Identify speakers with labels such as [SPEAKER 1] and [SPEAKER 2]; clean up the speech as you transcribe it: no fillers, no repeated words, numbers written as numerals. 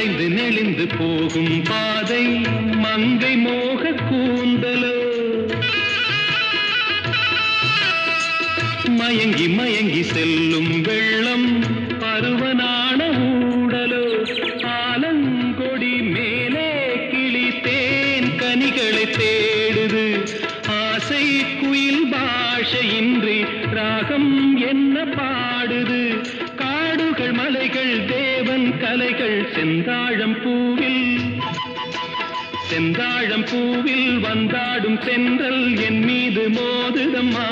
[SPEAKER 1] வளைந்து நெளிந்து போகும் பாதை மங்கை மோக கூந்தலோ மயங்கி மயங்கி செல்லும் வெள்ளம் பருவனான ஊடலோ ஆலங்கொடி மேலே கிளி தேன் கனிகளை தேடுது ஆசை குயில் பாஷையின்றி ராகம் என்ன பாடுது காடுகள் மலைகள் தேவன் கலைகள் செந்தாழம் பூவில் வந்தாடும் தென்றல் என் மீது மோதுதம்மா